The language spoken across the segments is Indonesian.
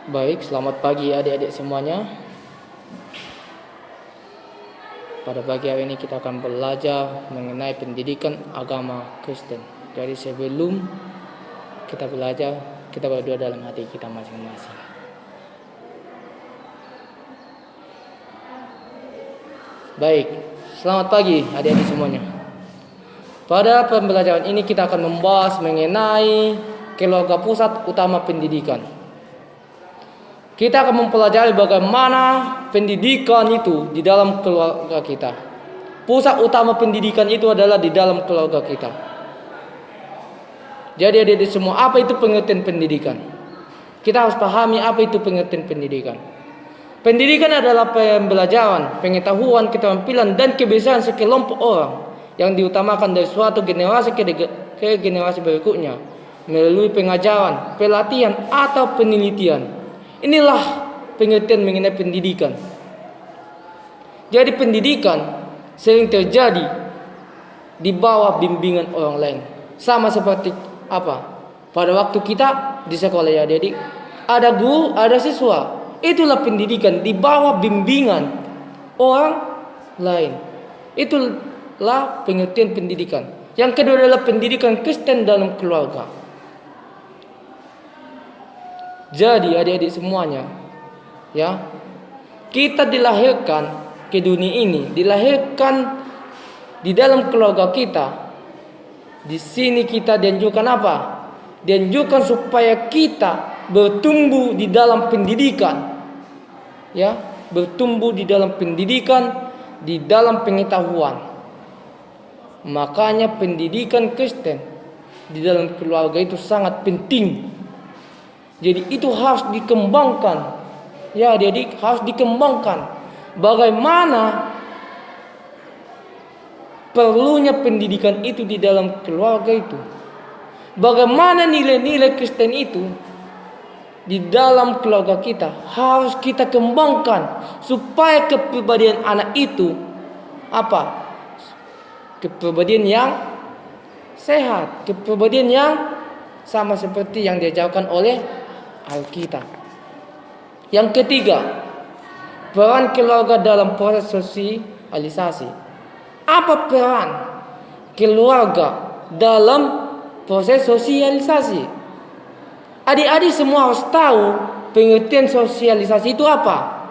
Baik, selamat pagi adik-adik semuanya. Pada pagi hari ini kita akan belajar mengenai pendidikan agama Kristen. Jadi sebelum kita belajar, kita berdoa dalam hati kita masing-masing. Baik, selamat pagi adik-adik semuanya. Pada pembelajaran ini kita akan membahas mengenai keluarga pusat utama pendidikan. Kita akan mempelajari bagaimana pendidikan itu di dalam keluarga kita. Pusat utama pendidikan itu adalah di dalam keluarga kita. Jadi adik-adik semua, apa itu pengertian pendidikan? Kita harus pahami apa itu pengertian pendidikan. Pendidikan adalah pembelajaran, pengetahuan, keterampilan, dan kebiasaan sekelompok orang yang diutamakan dari suatu generasi ke generasi berikutnya melalui pengajaran, pelatihan, atau penelitian. Inilah pengertian mengenai pendidikan. Jadi pendidikan sering terjadi di bawah bimbingan orang lain. Sama seperti apa? Pada waktu kita di sekolah ya adik, ada guru, ada siswa. Itulah pendidikan di bawah bimbingan orang lain. Itulah pengertian pendidikan. Yang kedua adalah pendidikan Kristen dalam keluarga. Jadi adik-adik semuanya, ya, kita dilahirkan ke dunia ini, dilahirkan di dalam keluarga kita. Di sini kita dianjurkan apa? Dianjurkan supaya kita bertumbuh di dalam pendidikan, ya, bertumbuh di dalam pendidikan, di dalam pengetahuan. Makanya pendidikan Kristen di dalam keluarga itu sangat penting. Jadi itu harus dikembangkan. Ya adik-adik, harus dikembangkan. Bagaimana perlunya pendidikan itu di dalam keluarga itu. Bagaimana nilai-nilai Kristen itu di dalam keluarga kita harus kita kembangkan supaya kepribadian anak itu apa? Kepribadian yang sehat, kepribadian yang sama seperti yang diajarkan oleh Alkitab. Yang ketiga, peran keluarga dalam proses sosialisasi. Apa peran keluarga dalam proses sosialisasi? Adik-adik semua harus tahu pengertian sosialisasi itu apa.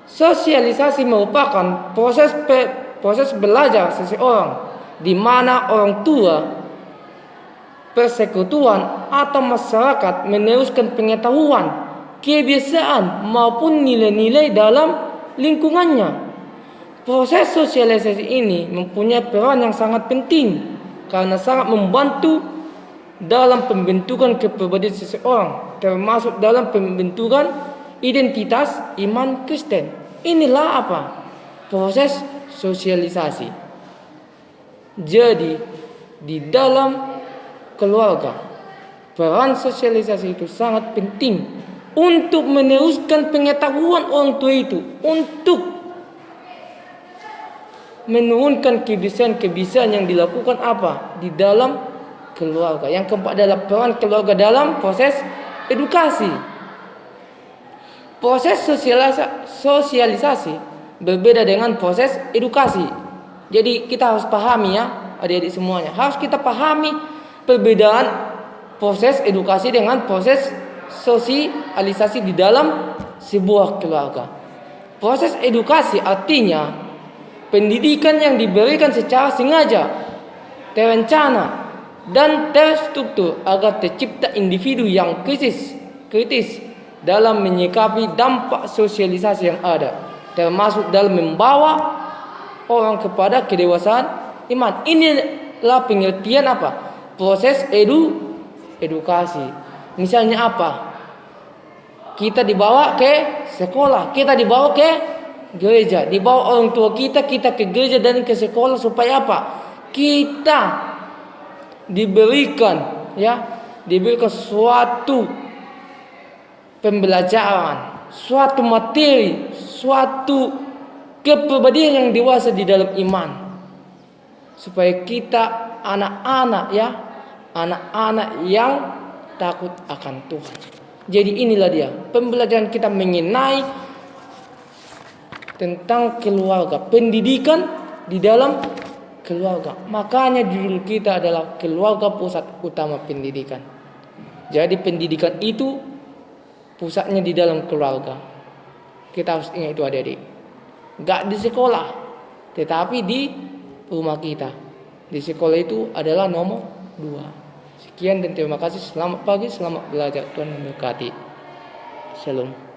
Sosialisasi merupakan proses belajar seseorang di mana orang tua, persekutuan, atau masyarakat meneruskan pengetahuan, kebiasaan, maupun nilai-nilai dalam lingkungannya. Proses sosialisasi ini mempunyai peran yang sangat penting karena sangat membantu dalam pembentukan kepribadian seseorang, termasuk dalam pembentukan identitas iman Kristen. Inilah apa? Proses sosialisasi. Jadi di dalam keluarga, peran sosialisasi itu sangat penting untuk meneruskan pengetahuan orang tua itu, untuk menurunkan kebiasaan-kebiasaan yang dilakukan apa di dalam keluarga. Yang keempat adalah peran keluarga dalam proses edukasi. Proses sosialisasi berbeda dengan proses edukasi. Jadi kita harus pahami ya adik-adik semuanya, harus kita pahami perbedaan proses edukasi dengan proses sosialisasi di dalam sebuah keluarga. Proses edukasi artinya pendidikan yang diberikan secara sengaja, terencana, dan terstruktur agar tercipta individu yang kritis dalam menyikapi dampak sosialisasi yang ada, termasuk dalam membawa orang kepada kedewasaan iman. Inilah pengertian apa? Proses edukasi. Misalnya apa? Kita dibawa ke sekolah, kita dibawa ke gereja, dibawa orang tua kita ke gereja dan ke sekolah supaya apa? Kita diberikan suatu pembelajaran, suatu materi, suatu kepribadian yang dewasa di dalam iman, supaya kita anak-anak yang takut akan Tuhan. Jadi inilah dia pembelajaran kita mengenai tentang keluarga, pendidikan di dalam keluarga. Makanya judul kita adalah keluarga pusat utama pendidikan. Jadi pendidikan itu pusatnya di dalam keluarga. Kita harus ingat itu adik-adik. Gak di sekolah, tetapi di rumah kita. Di sekolah itu adalah nomor 2. Sekian dan terima kasih. Selamat pagi, selamat belajar. Tuhan memberkati. Shalom.